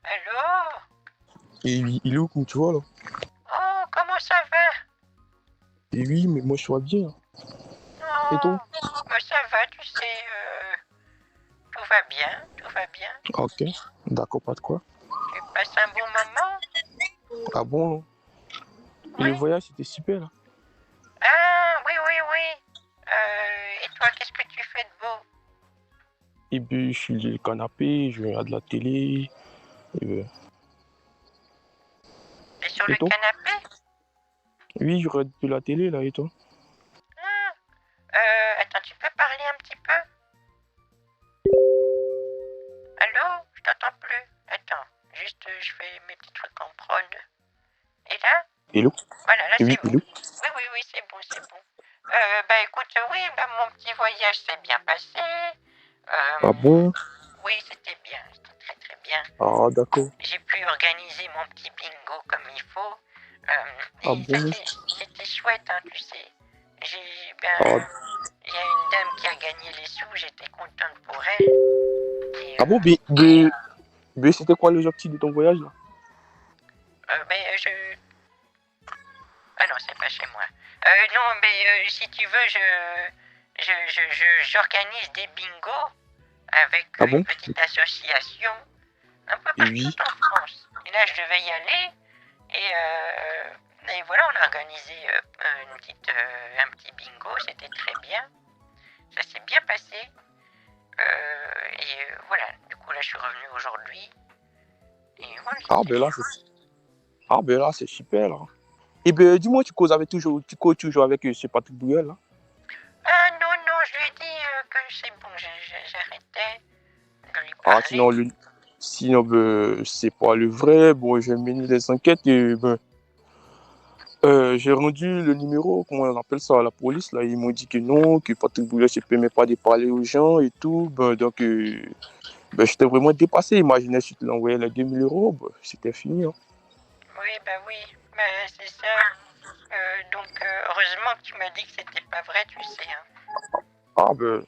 Allô? Et oui, il est où, comme tu vois là? Oh, comment ça va? Et oui, mais moi je suis bien. Et Oh, toi? moi ça va, tu sais, tout va bien, tout va bien. Ok, d'accord, pas de quoi. Tu passes un bon moment? Ah bon, non? Et le Oui? voyage c'était super là. Ah, oui, oui, oui. Et toi, qu'est-ce que tu fais de beau? Et puis je suis sur le canapé, je regarde la télé. T'es sur Et le toi? canapé? Oui, je regarde de la télé là, et toi? Ah, attends, tu peux parler un petit peu? Allô? Je t'entends plus. Attends, juste, je fais mes petits trucs en prod. Et là? Hello? Voilà, là Et c'est oui, bon. hello? Oui, oui, oui, c'est bon, c'est bon. Bah écoute, oui, bah, mon petit voyage s'est bien passé. Ah bon? Oui, c'était bien, c'était très très bien. Ah d'accord. J'ai pu organiser mon petit bingo comme il faut. Ah Et bon? c'était chouette, hein, tu sais. Ah, Il y a une dame qui a gagné les sous, j'étais contente pour elle. Et, ah bon, mais c'était quoi l'objectif de ton voyage là? mais Ah non, c'est pas chez moi. Non, mais si tu veux, j'organise des bingos avec Ah une bon? petite association un peu Et partout oui. en France. Et là, je devais y aller. Et voilà, on a organisé un petit bingo. C'était très bien. Ça s'est bien passé. Voilà, du coup, là, je suis revenu aujourd'hui. Et voilà, Ah c'était ben là, chouette. c'est super là. Et ben dis-moi, tu causes toujours avec ce Patrick Bruel là? Ah non, non, je lui ai dit que c'est bon, j'arrêtais de lui Ah parler. sinon ben, c'est pas le vrai. Bon, j'ai mené des enquêtes et ben, j'ai rendu le numéro, comment on appelle ça, à la police. Là, ils m'ont dit que non, que Patrick Bruel ne se permet pas de parler aux gens et tout. Ben, donc, ben, j'étais vraiment dépassé. Imaginez si tu l'envoyais les 2 000 euros, ben, c'était fini. Hein. Oui, bah oui, bah, c'est ça. Donc, heureusement que tu m'as dit que c'était pas vrai, tu sais. Hein. Ah ben,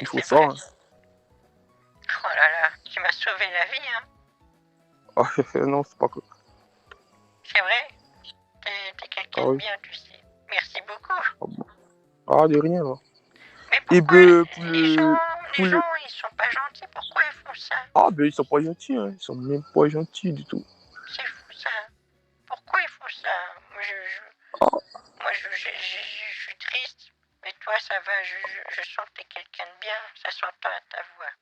il faut C'est ça. vrai. Hein. Oh là là, tu m'as sauvé la vie, hein. Ah, non, c'est pas que. C'est vrai. T'es Ah quelqu'un de oui. bien, tu sais. Merci beaucoup. Ah, bon. Ah, de rien là. Mais Et pourquoi ben, les pour le. gens, ils sont pas gentils? Pourquoi ils font ça? Ah ben, ils sont pas gentils. Hein. Ils sont même pas gentils du tout. C'est fou ça. Pourquoi ils font ça? Moi, Ah, je suis triste. Mais toi, ça va. Je sens que t'es quelqu'un de bien. Ça s'entend à ta voix.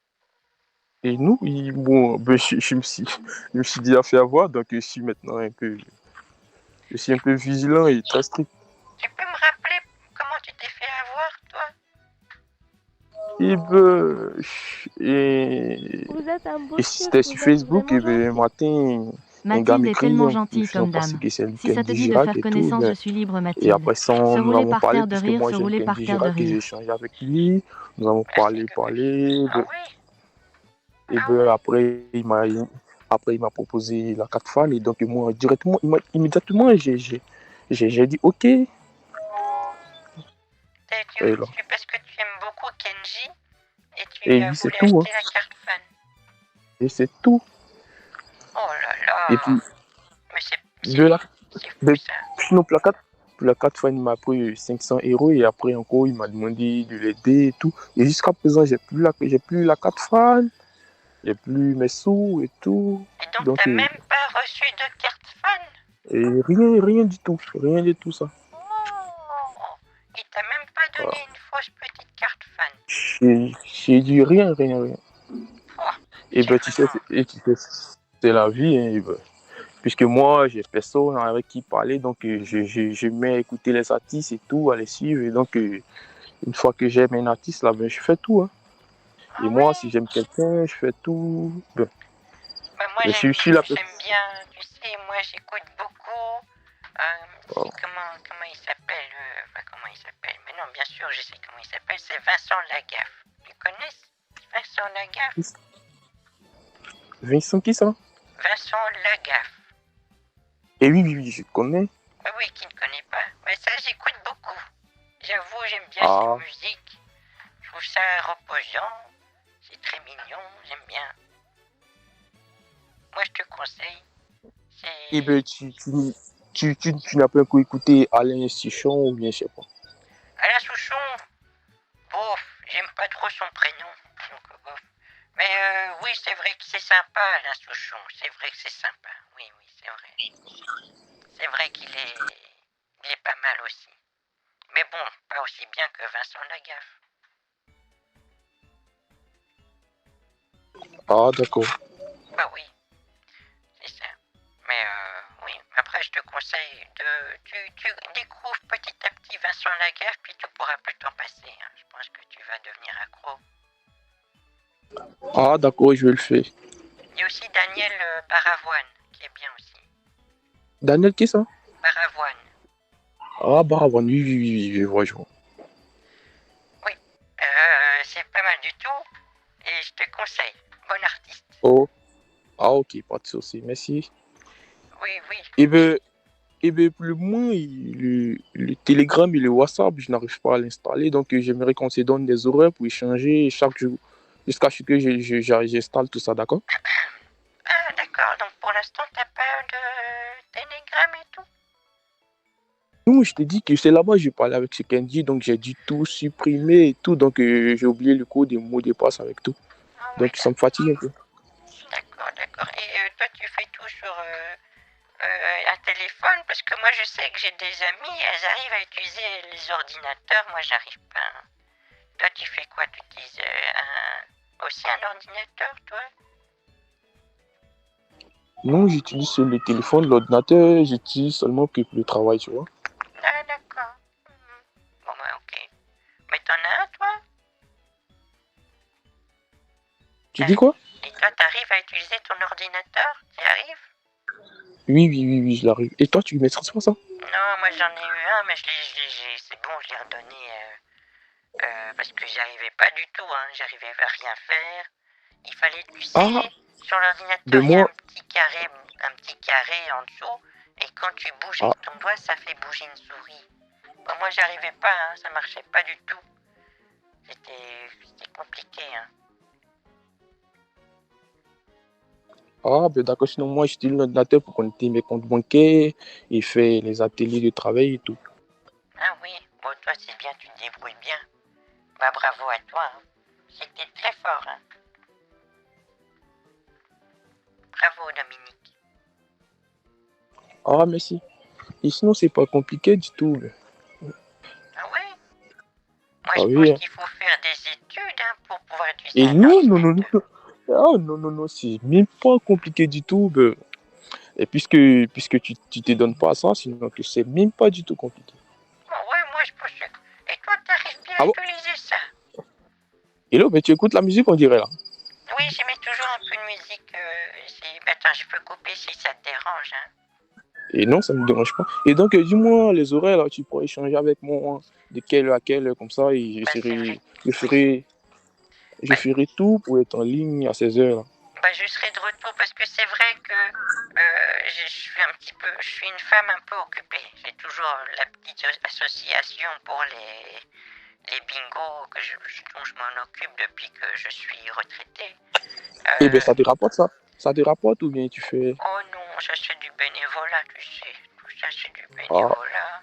et nous, bon, ben, je me suis déjà fait avoir, donc je suis un peu vigilant et très strict. Tu peux me rappeler comment tu t'es fait avoir, toi? Et ben, et, Vous êtes un beau et type, c'était sur vous êtes Facebook, vraiment et ben, un gentil. matin, un gars Mathilde est m'écrit, tellement me gentille faisant comme penser dame. que c'est le Si ça te Kenji dit de Girac faire et tout. connaissance, Ben, je suis libre, et Mathilde. après ça, Se nous rouler avons par parlé, terre de puisque rire, moi se j'ai le rouler par Kenji terre de Girac et j'ai rire. échangé avec lui. Nous avons Ah, c'est parlé. Ah Ben, oui? et Ah ben, oui? après, il m'a proposé la 4 fan. Et donc, moi, directement, immédiatement, j'ai dit OK. Et là. Parce que tu aimes beaucoup Kenji et tu Et as oui, c'est voulu tout. Hein. acheter la carte fan. Et c'est tout. Oh là Et là! puis, Mais de la, c'est fou de, ça. sinon, pour la 4 fan, il m'a pris 500 euros. Et après, encore, il m'a demandé de l'aider et tout. Et jusqu'à présent, j'ai plus la 4 fan. J'ai plus mes sous et tout. Et donc Donc, t'as même pas reçu de carte fan? et rien du tout. Rien de tout ça. Oh! Il t'a même pas donné Voilà. une fausse petite carte fan. J'ai dit rien. Oh, Et c'est ben, vraiment... tu sais, c'est la vie. Hein, et ben, puisque moi, j'ai personne avec qui parler, donc je mets à écouter les artistes et tout, à les suivre. Et donc, une fois que j'aime un artiste, là, ben, je fais tout. Hein. Et Ah moi, oui? si j'aime quelqu'un, je fais tout. Ben, Bah, moi je suis la personne. j'aime bien, tu sais, moi j'écoute beaucoup. C'est comment il s'appelle? Comment il s'appelle? Mais non, bien sûr, je sais comment il s'appelle. C'est Vincent Lagaffe. Tu connais Vincent Lagaffe? Vincent, qui ça? Vincent Lagaffe. Et oui, je connais. Ah oui, qui ne connaît pas. Mais ça, j'écoute beaucoup. J'avoue, j'aime bien cette Ah, musique. Je trouve ça reposant. C'est très mignon, j'aime bien. moi je te conseille, Eh c'est ben, tu n'as pas encore écouté Alain Stichon ou bien je sais pas. Alain Souchon. Bof, j'aime pas trop son prénom. Donc, bof. Mais oui, c'est vrai que c'est sympa, Alain Souchon. C'est vrai que c'est sympa. Oui, oui, c'est vrai. C'est vrai il est pas mal aussi. Mais bon, pas aussi bien que Vincent Lagaffe. Ah, d'accord. Bah oui, c'est ça. Mais oui, après je te conseille tu découvres petit à petit Vincent Lagaffe, puis tu pourras plus t'en passer. Hein. Je pense que tu vas devenir accro. Ah, d'accord, je vais le faire. Il y a aussi Daniel Baravoine, qui est bien aussi. Daniel, qui est ça? Baravoine. Ah, Baravan, oui, oui, oui, oui, je vois, je vois. Oui, c'est pas mal du tout et je te conseille. Bon artiste. Oh, ah, ok, pas de souci, merci. Oui, oui. Eh ben, pour le moment, le Telegram et le WhatsApp, je n'arrive pas à l'installer, donc j'aimerais qu'on se donne des horaires pour échanger chaque jour, jusqu'à ce que j'installe tout ça, d'accord? Ah, d'accord. Donc pour l'instant, t'as pas de Telegram et tout. Non, je te dis que c'est là-bas, j'ai parlé avec ce Kenji, donc j'ai dû tout supprimer et tout, donc j'ai oublié le code et le mot de passe avec tout. Ah oui, Donc ça me fatigue un peu. d'accord, d'accord. Et toi, tu fais tout sur un téléphone parce que moi, je sais que j'ai des amis, elles arrivent à utiliser les ordinateurs. Moi, j'arrive pas. Hein. Toi, tu fais quoi? Tu utilises aussi un ordinateur, toi? Non, j'utilise sur le téléphone, l'ordinateur, j'utilise seulement que pour le travail, tu vois. Ah, d'accord. Bon, bah, ok. Mais t'en as un, toi? Tu dis quoi? Et toi, t'arrives à utiliser ton ordinateur? Tu y arrives? Oui, oui, oui, oui, je l'arrive. Et toi, tu maîtrises pas ça? Non, moi j'en ai eu un, mais c'est bon, je l'ai redonné parce que j'y arrivais pas du tout, hein. J'arrivais à rien faire. Il fallait, tu Ah, sais, sur l'ordinateur, ben il y a moi, un petit carré en dessous, et quand tu bouges ah, avec ton doigt, ça fait bouger une souris. Bon, moi, j'y arrivais pas, hein, ça marchait pas du tout. C'était compliqué, hein. ah, ben d'accord, sinon moi, j'utilise l'ordinateur pour connecter mes comptes bancaires et faire les ateliers de travail et tout. Ah oui, bon, toi, c'est bien, tu te débrouilles bien. Bah, bravo à toi, hein. C'était très fort, hein. Bravo, Dominique. Ah, merci. Et sinon, c'est pas compliqué du tout. Ah ouais? Moi, Ah je oui, pense hein. qu'il faut faire des études hein, pour pouvoir utiliser Et un non, non, non, non. ordinateur. Ah, non, non, non, c'est même pas compliqué du tout. Ben. Et puisque tu te donnes pas à ça, sinon que c'est même pas du tout compliqué. Bon, ouais, moi, je pense que... Et toi, t'arrives bien à Ah bon? utiliser ça? Et là, ben, tu écoutes la musique, on dirait là. Oui, j'y mets toujours un peu de musique. Attends, je peux couper si ça te dérange. Hein. Et non, ça me dérange pas. Et donc, dis-moi les horaires, là, tu pourrais échanger avec moi de quelle à quelle, comme ça, et Bah, c'est vrai. Oui. je Bah, ferai tout pour être en ligne à 16 heures. Là. bah, je serai de retour parce que c'est vrai que je suis une femme un peu occupée. J'ai toujours la petite association pour les bingos dont je m'en occupe depuis que je suis retraité. Eh bien, Euh, ça te rapporte ça? Ça te rapporte ou bien tu fais... oh non, ça c'est du bénévolat, tu sais. Tout ça c'est du Ah, bénévolat.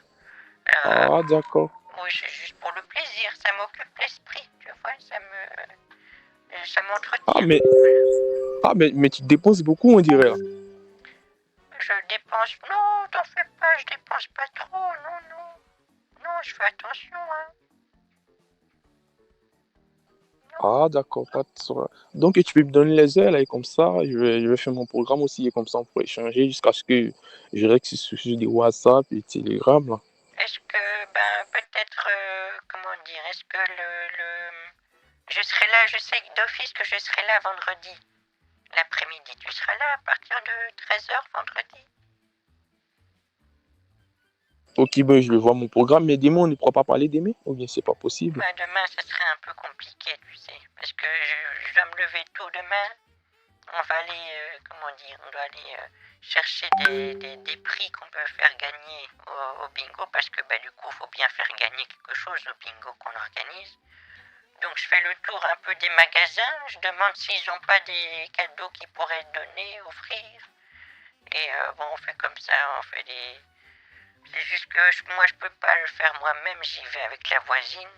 ah d'accord. Oui, c'est juste pour le plaisir. Ça m'occupe l'esprit, tu vois. Ça Ah, m'entretient. Voilà. mais tu dépenses beaucoup, on dirait là. Je dépense. Non, t'en fais pas, je dépense pas trop. Non, non. Non, je fais attention, hein. Non. Ah, d'accord, pas de souci. Donc, tu peux me donner les heures, là, et comme ça, je vais faire mon programme aussi, et comme ça, on pourrait échanger jusqu'à ce que je règle ce sujet de WhatsApp et Telegram, là. Est-ce que, ben, peut-être, comment dire, est-ce que je serai là, je sais d'office que je serai là vendredi, l'après-midi. Tu seras là à partir de 13h vendredi? Ok, ben, je vais voir mon programme, mais demain, on ne pourra pas parler demain, ou bien c'est pas possible. Ben, demain, ça serait un peu compliqué, tu sais, parce que je dois me lever tôt demain. On va aller, comment dire, on doit aller chercher des prix qu'on peut faire gagner au bingo parce que bah, du coup, il faut bien faire gagner quelque chose au bingo qu'on organise. Donc je fais le tour un peu des magasins, je demande s'ils n'ont pas des cadeaux qu'ils pourraient donner, offrir. Et bon, on fait comme ça, on fait des... C'est juste que moi je peux pas le faire moi-même, j'y vais avec la voisine.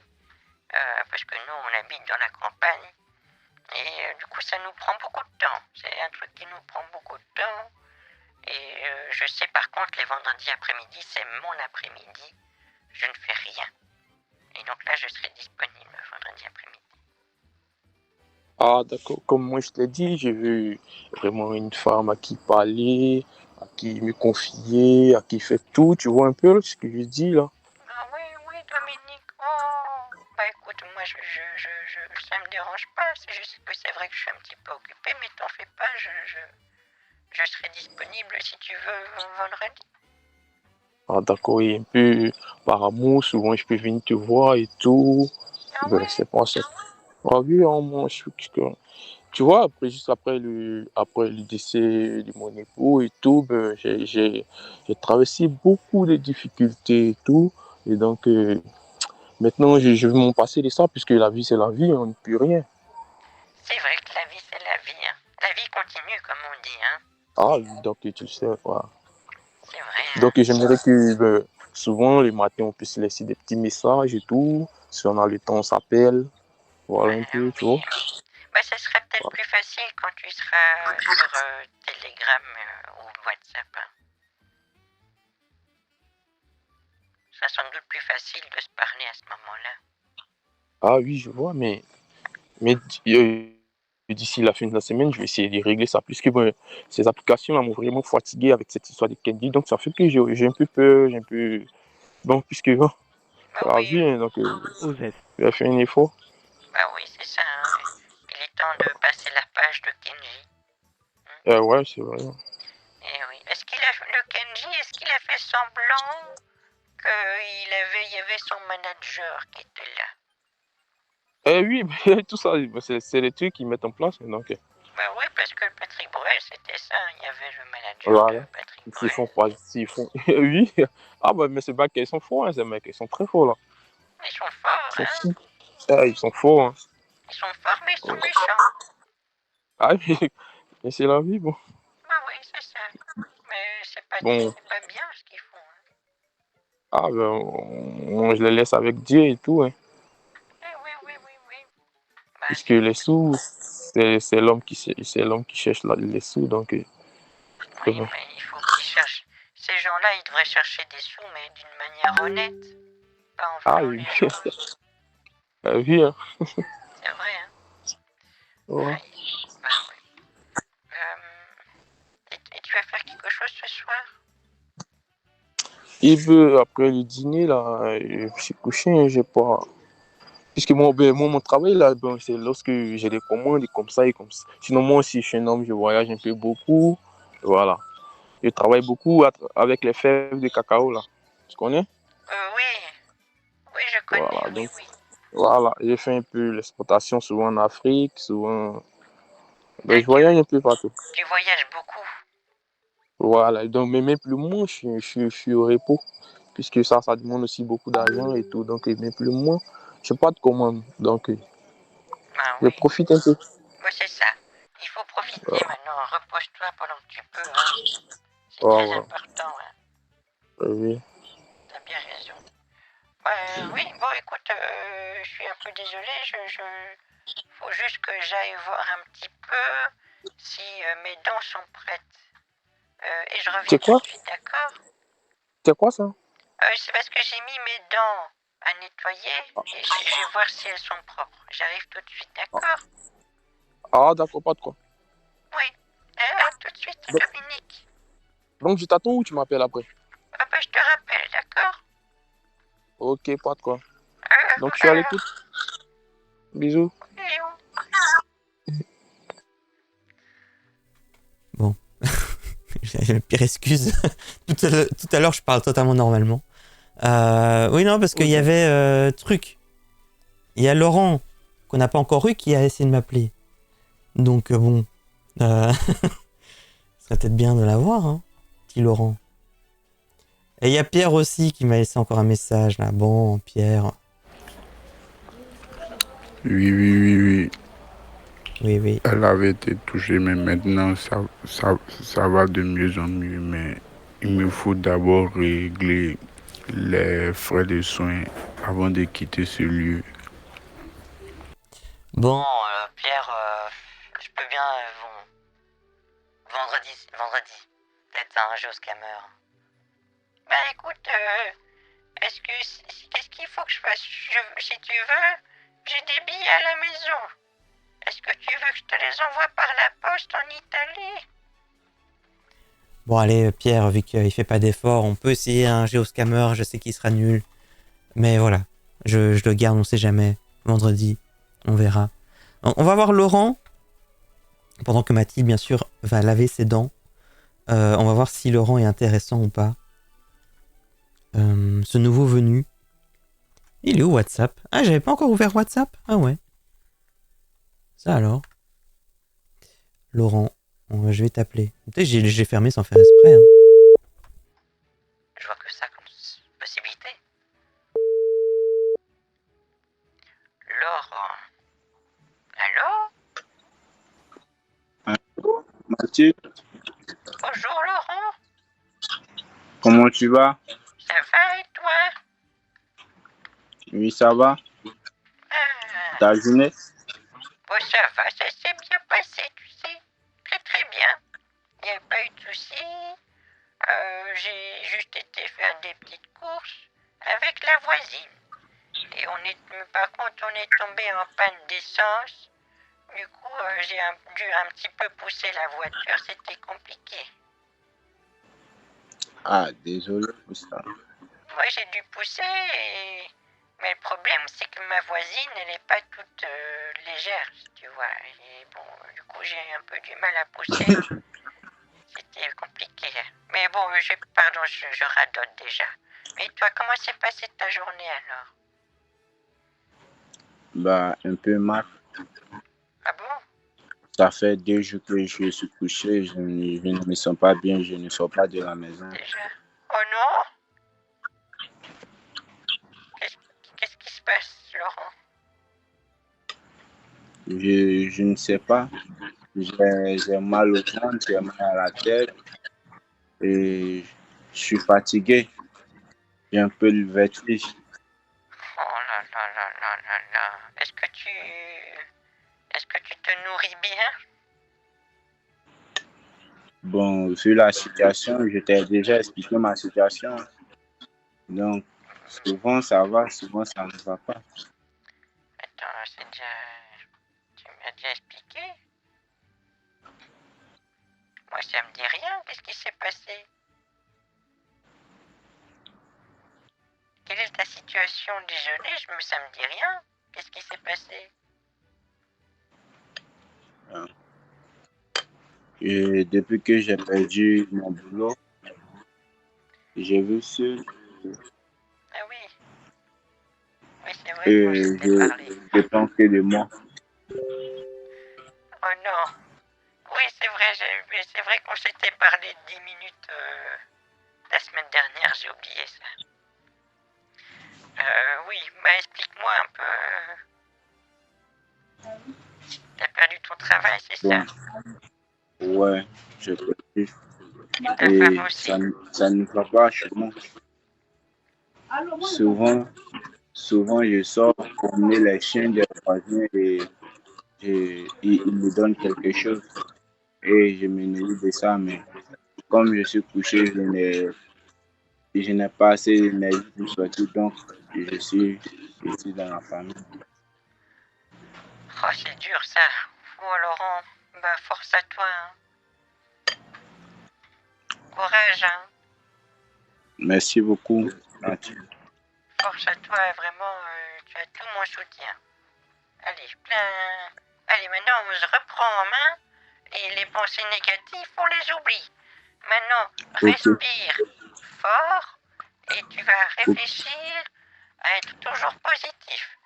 Parce que nous on habite dans la campagne. Et du coup ça nous prend beaucoup de temps. C'est un truc qui nous prend beaucoup de temps. Et je sais par contre les vendredis après-midi, c'est mon après-midi. Je ne fais rien. Et donc là je serai disponible vendredi après-midi. Ah, d'accord. Comme moi je t'ai dit, j'ai vu vraiment une femme à qui parler, à qui me confier, à qui fait tout. Tu vois un peu ce que je dis là? Ah oui, oui, Dominique. Oh, bah écoute, moi, ça me dérange pas. C'est juste que c'est vrai que je suis un petit peu occupée, mais t'en fais pas. Je serai disponible si tu veux vendredi. Ah, d'accord. Et un peu par amour, souvent je peux venir te voir et tout. Ah Ben, ouais? c'est pas ça. Ah oui, hein, moi je suis que... Tu vois, après, juste après le décès de mon époux et tout, ben, j'ai traversé beaucoup de difficultés et tout. Et donc, maintenant, je veux m'en passer de ça, puisque la vie, c'est la vie, on ne peut rien. C'est vrai que la vie, c'est la vie, hein. La vie continue, comme on dit, hein. Ah, oui, donc tu le sais, voilà. C'est vrai, hein. Donc, j'aimerais que souvent, le matin, on puisse laisser des petits messages et tout. Si on a le temps, on s'appelle. Voilà un peu, tu Oui. vois. Bah, ça sera peut-être plus facile quand tu seras sur Telegram ou WhatsApp, hein. Ça sera sans doute plus facile de se parler à ce moment-là. Ah oui, je vois, mais d'ici la fin de la semaine, je vais essayer de régler ça. Puisque bon, ces applications-là m'ont vraiment fatigué avec cette histoire de Candy. Donc, ça fait que j'ai un peu peur, j'ai un peu... Donc, puisque bon, Bah c'est la oui, vie, hein, donc Osef. je vais faire un effort. bah oui, c'est ça, hein. Il est temps de passer la page de Kenji. Ouais, c'est vrai. Eh oui. Le Kenji, est-ce qu'il a fait semblant il y avait son manager qui était là? Oui, mais tout ça, c'est les trucs qu'ils mettent en place. Donc, Bah oui, parce que Patrick Bruel, c'était ça. Il y avait le manager voilà. de Patrick S'ils Bruel. font pas, s'ils font... oui. Ah, bah, mais c'est pas qu'ils sont forts, hein, ces mecs. Ils sont très forts, là. Ils sont forts, Ils sont hein. fous. Ah, ils sont forts, hein. Ils sont forts, mais ils sont Ouais. méchants. Ah, mais c'est la vie, bon. Bah oui, c'est ça. Mais Bon, c'est pas bien ce qu'ils font, hein. ah, ben, je les laisse avec Dieu et tout, hein. Eh oui, oui, oui, oui. Bah Puisque c'est les bien. sous, c'est l'homme qui cherche les sous, donc, Oui, mais il faut qu'ils cherchent. Ces gens-là, ils devraient chercher des sous, mais d'une manière honnête. Pas en ah, volant oui. les gens. La vie, hein. C'est vrai, hein. Ouais. Aïe. Bah oui. Et tu vas faire quelque chose ce soir? Et ben, après le dîner, là, je suis couché, hein, j'ai pas... Puisque moi, mon travail, là, ben, c'est lorsque j'ai des commandes comme ça et comme ça. Sinon, moi aussi, je suis un homme, je voyage un peu beaucoup. Voilà. Je travaille beaucoup avec les fèves de cacao, là. Tu connais? Oui. Oui, je connais, Voilà. oui, Donc, oui. voilà. J'ai fait un peu l'exportation, souvent en Afrique, souvent... Ben, Ah, je voyage un peu partout. tu voyages beaucoup. Voilà. Donc, mais même plus moi, je suis au repos. Puisque ça demande aussi beaucoup d'argent et tout. Donc, même plus moi, je n'ai pas de commande. Donc, Ah je oui. profite un peu. Moi, c'est ça. Il faut profiter maintenant. Repose-toi pendant que tu peux, hein. C'est Ouais, très ouais. important, hein. Oui. T'as bien raison. Oui, bon, écoute, je suis un peu désolé. Faut juste que j'aille voir un petit peu si mes dents sont prêtes. Et je reviens C'est tout quoi? de suite, d'accord? C'est quoi ça? C'est parce que j'ai mis mes dents à nettoyer et je vais voir si elles sont propres. J'arrive tout de suite, d'accord? Ah, d'accord, pas de quoi. Oui. Tout de suite, Donc, Dominique. je t'attends ou tu m'appelles après? Ah bah, je te rappelle, d'accord? Ok, pas de quoi. Donc, je suis à Alors, l'écoute. Bisous. Léon. Bon. J'ai la pire excuse. Tout à l'heure, je parle totalement normalement. Oui, non, parce qu'il y avait truc. Il y a Laurent, qu'on n'a pas encore eu, qui a essayé de m'appeler. Donc, bon. Ce serait peut-être bien de l'avoir, hein, petit Laurent. Et il y a Pierre aussi qui m'a laissé encore un message, là. Bon, Pierre. Oui, oui, oui, oui. Oui, oui. Elle avait été touchée, mais maintenant, ça va de mieux en mieux. Mais il me faut d'abord régler les frais de soins avant de quitter ce lieu. Bon, Pierre, je peux bien, vendredi, peut-être un jeu au scammer. Ben écoute, est-ce que, qu'est-ce qu'il faut que je fasse? Si tu veux, j'ai des billets à la maison. Est-ce que tu veux que je te les envoie par la poste en Italie? Bon, allez, Pierre, vu qu'il fait pas d'effort, on peut essayer un Geoscammer, je sais qu'il sera nul. Mais voilà, je le garde, on sait jamais. Vendredi, on verra. On va voir Laurent, pendant que Mathilde, bien sûr, va laver ses dents. On va voir si Laurent est intéressant ou pas. Ce nouveau venu. Il est où WhatsApp? Ah, j'avais pas encore ouvert WhatsApp? Ah ouais. Ça alors. Laurent, je vais t'appeler. Peut-être j'ai fermé sans faire exprès. Hein. Je vois que ça comme possibilité. Laurent. Allô? Allô, Mathilde, Bonjour Laurent. comment tu vas? Ça va et toi? Oui, ça va. Ah, Ta journée? bon ça va, ça s'est bien passé, tu sais. Très très bien. Il n'y a pas eu de soucis. J'ai juste été faire des petites courses avec la voisine. Et par contre, on est tombé en panne d'essence. Du coup, j'ai dû un petit peu pousser la voiture, c'était compliqué. Ah, désolé pour ça. Moi, j'ai dû pousser, mais le problème, c'est que ma voisine, elle n'est pas toute légère, tu vois. Et bon, du coup, j'ai un peu du mal à pousser. C'était compliqué. Mais bon, pardon, je radote déjà. Mais toi, comment s'est passée ta journée alors? Bah, un peu mal. Ah bon? Ça fait 2 jours que je suis couché, je ne me sens pas bien, je ne sors pas de la maison. Déjà? Oh non? Qu'est-ce qui se passe, Laurent? Je ne sais pas. J'ai mal au ventre, j'ai mal à la tête et je suis fatigué. J'ai un peu le vertige. Oh là là là là là là. Est-ce que tu te nourris bien? Bon, vu la situation, je t'ai déjà expliqué ma situation. Donc, souvent ça va, souvent ça ne va pas. Attends, tu m'as déjà expliqué? Moi, ça me dit rien. Qu'est-ce qui s'est passé? Quelle est ta situation? Désolé, ça me dit rien. Qu'est-ce qui s'est passé? Et depuis que j'ai perdu mon boulot, j'ai vu seul Ah oui, oui, c'est vrai qu'on et s'était je parlé. dépends que de moi. Oh non. Oui, c'est vrai qu'on s'était parlé 10 minutes la semaine dernière, j'ai oublié ça. Oui, bah explique-moi un peu. T'as perdu ton travail, c'est ça? Ouais, j'ai perdu. Et ta Et femme aussi? ça ne va pas chez moi. Souvent, je sors promener les chiens des voisins et ils me donnent quelque chose. Et je me nourris de ça, mais comme je suis couché, je n'ai pas assez d'énergie pour sortir, donc je suis ici dans la famille. Oh, c'est dur ça. Bon, Laurent, bah force à toi, hein. Courage, hein. Merci beaucoup, Mathilde. Force à toi, vraiment, tu as tout mon soutien. Allez, Allez, maintenant, on se reprend en main et les pensées négatives, on les oublie. Maintenant, Ok, respire fort et tu vas réfléchir à être toujours positif.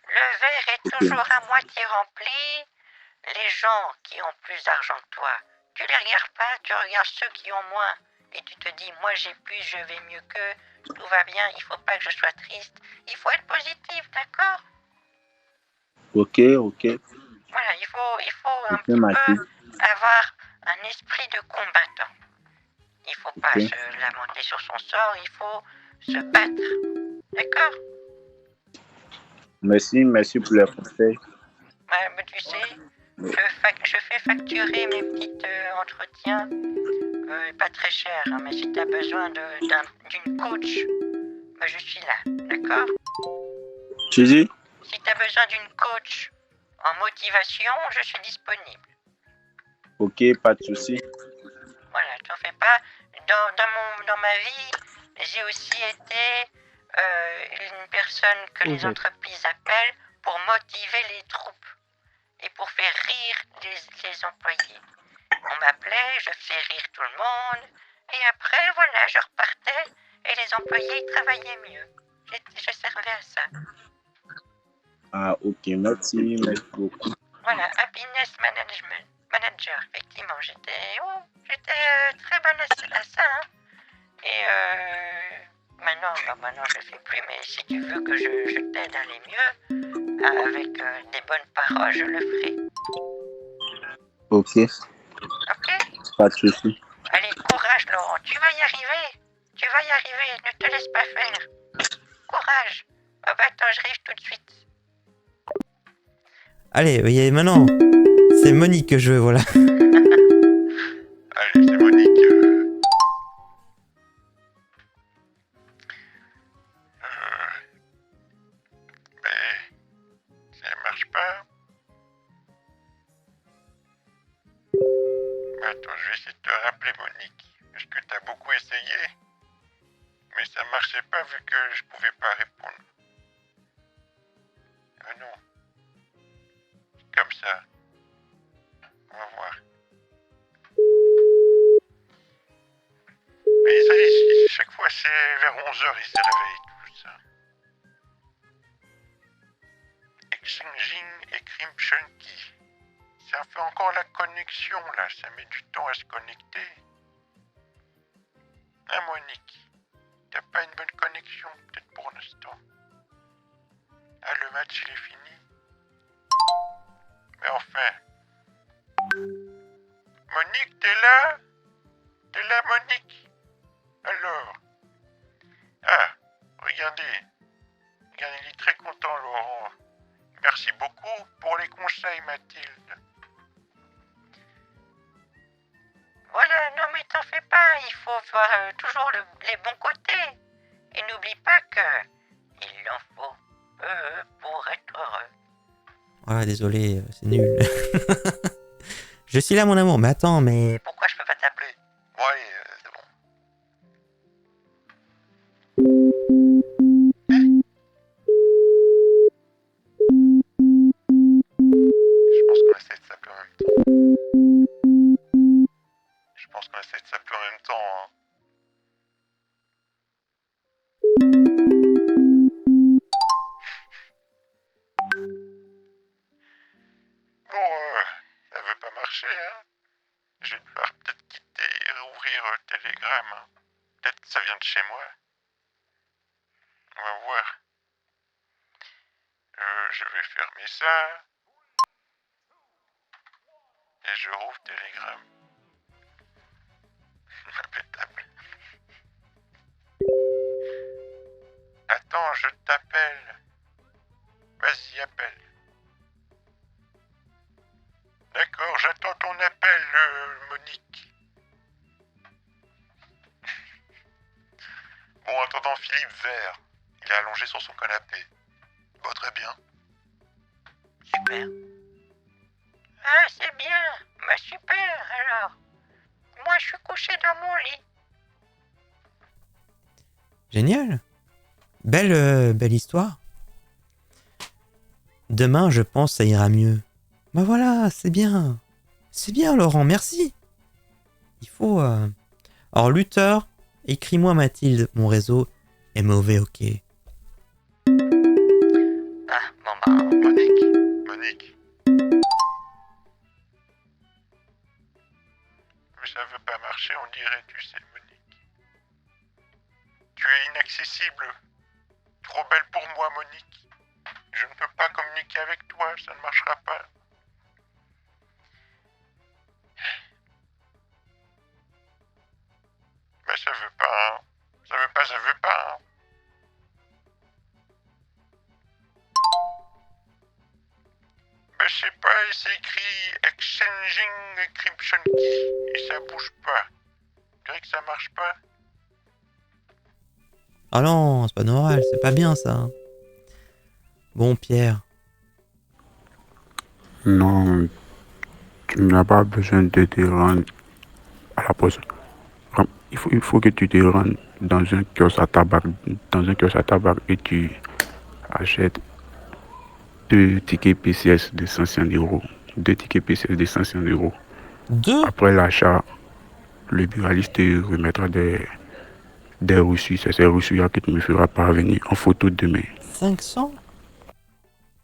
Le verre est ok, toujours à moitié rempli. Les gens qui ont plus d'argent que toi, tu les regardes pas, tu regardes ceux qui ont moins. Et tu te dis, moi j'ai plus, je vais mieux qu'eux, tout va bien, il faut pas que je sois triste. Il faut être positif, d'accord? Ok, ok. Voilà, il faut un Ok, petit Mathilde. peu avoir un esprit de combattant. Il faut pas Ok. se lamenter sur son sort, il faut se battre. D'accord? Merci pour les conseils. Ouais, mais tu sais, je fais facturer mes petits entretiens, pas très cher, hein, mais si tu as besoin d'une coach, bah, je suis là, d'accord? Tu dis? Si tu as besoin d'une coach en motivation, je suis disponible. Ok, pas de souci. Voilà, t'en fais pas. Dans ma vie, j'ai aussi été une personne que les entreprises appellent pour motiver les troupes et pour faire rire les employés. On m'appelait, je faisais rire tout le monde, et après, voilà, je repartais et les employés travaillaient mieux. Je servais à ça. Ah, ok, merci beaucoup. Voilà, happiness manager, effectivement, j'étais très bonne à ça, hein. Et maintenant je le fais plus, mais si tu veux que je t'aide à aller mieux, avec des bonnes paroles, je le ferai. Ok, Ok? pas de souci. Allez, courage Laurent, tu vas y arriver. Tu vas y arriver, ne te laisse pas faire. Courage. Oh bah attends, je rive tout de suite. Allez, maintenant, c'est Monique que je veux, voilà. Allez, c'est Monique. Mais ça marche pas. Mais attends, je vais essayer de te rappeler, Monique. Parce que t'as beaucoup essayé. Mais ça marchait pas vu que je pouvais pas répondre. Ah non. C'est comme ça. On va voir. Mais ça y est, chaque fois c'est vers 11h, il se réveille, tout ça. Exchanging Encryption Key. Ça fait encore la connexion là, ça met du temps à se connecter. Hein Monique, t'as pas une bonne connexion peut-être pour l'instant. Ah le match il est fini. Mais enfin. Monique, t'es là? T'es là Monique? Alors. Ah, regardez. Regardez, il est très content Laurent. Merci beaucoup pour les conseils Mathilde. Voilà, non mais t'en fais pas, il faut voir toujours les bons côtés. Et n'oublie pas que il en faut peu pour être heureux. Voilà, désolé, c'est nul. Je suis là, mon amour, mais attends, mais... Pourquoi je peux pas t'appeler? Ouais, c'est bon. Je pense qu'on essaie de s'appeler en même temps. Je pense qu'on essaie de s'appeler en même temps. Hein. Bon, ça veut pas marcher, hein. Je vais devoir peut-être quitter et rouvrir Telegram. Hein. Peut-être que ça vient de chez moi. On va voir. Je vais fermer ça. Et je rouvre Telegram. Impeccable. Attends, je t'appelle. Vas-y, appelle. D'accord, j'attends ton appel, Monique. Bon, en attendant, Philippe Vert. Il est allongé sur son canapé. Bah, très bien. Super. Ah, c'est bien. Bah super, alors. Moi, je suis couché dans mon lit. Génial. Belle histoire. Demain, je pense, ça ira mieux. Bah voilà, c'est bien. C'est bien, Laurent, merci. Il faut... Alors, Luther, écris-moi Mathilde, mon réseau est mauvais, ok. Ah, bon bah... Monique. Mais ça veut pas marcher, on dirait, tu sais, Monique. Tu es inaccessible. Trop belle pour moi, Monique. Je ne peux pas communiquer avec toi, ça ne marchera pas. Mais ça veut pas, hein. Ça veut pas, ça veut pas, hein. Ben, je sais pas, c'est écrit Exchanging Encryption Key et ça bouge pas. Je dirais que ça marche pas. Ah non, c'est pas normal, c'est pas bien ça. Bon, Pierre. Non, tu n'as pas besoin de te rendre à la poste. Il faut que tu te rendes dans un kiosque à tabac, et tu achètes 2 tickets PCS de 500 euros. 2 tickets PCS de 500 euros. 2 Après l'achat, le buraliste te remettra des reçus. C'est ces reçus-là que tu me feras parvenir en photo demain. 500